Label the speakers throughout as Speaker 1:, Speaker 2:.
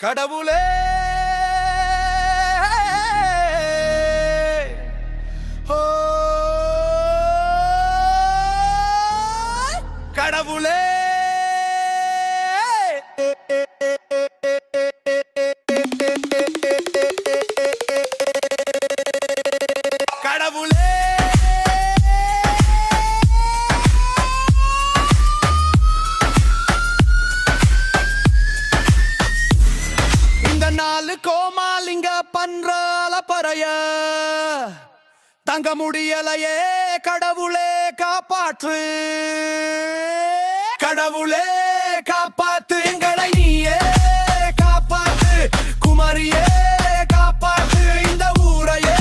Speaker 1: கடவுளே ஓ கடவுளே கடவுளே நாலு கோமாலிங்க பண்றால பறைய தங்க முடியலையே கடவுளே காப்பாற்று கடவுளே காப்பாத்து எங்களை நீயே காப்பாத்து குமரியே காப்பாத்து இந்த ஊரையே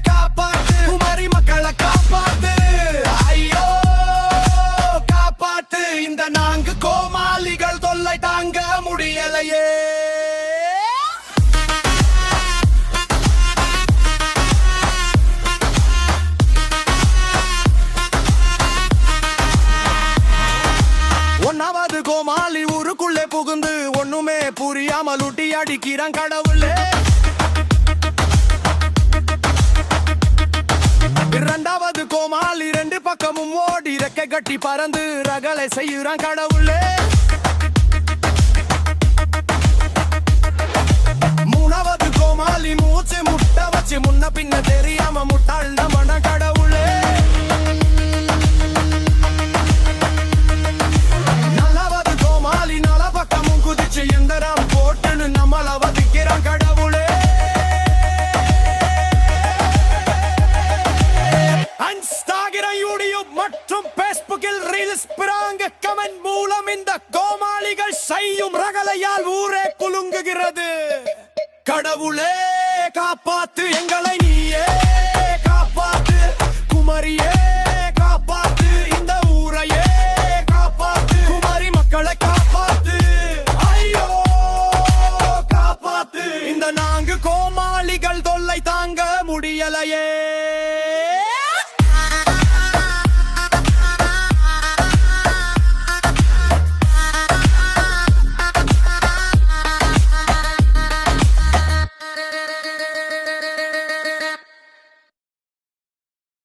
Speaker 1: காப்பாத்து குமரி மக்களை காப்பாத்து ஐயோ காப்பாத்து இந்த நான்கு கோமாளிகள் தொல்லை தாங்க முடியலையே ஒன்னாவது கோமாளி ஊருக்குள்ளே புகுந்து ஒண்ணுமே புரியாமல் ஊட்டி அடிக்கிறான் கடவுளே. இரண்டாவது கோமாளி ரெண்டு பக்கமும் ஓடி ரெக்கை கட்டி பறந்து ரகளை செய்யுறான் கடவுளே. மூணாவது கோமாளி மூச்சு முட்டை வச்சு முன்ன பின்ன தெரியாம முட்டாள் நம்ம கடவுளே. எந்தரம் போட்டுன்னு நம்மள வதிக்கிறான் கடவுளே. இன்ஸ்டாகிராம் யூடியூப் மற்றும் பேஸ்புக்கில் ரீல்ஸ் பிராங்க கமெண்ட் மூலம் இந்த கோமாளிகள் செய்யும் ரகலையால் ஊரே குலுங்குகிறது. கடவுளே காப்பாத்து எங்களை நீயே காப்பாத்து குமரியே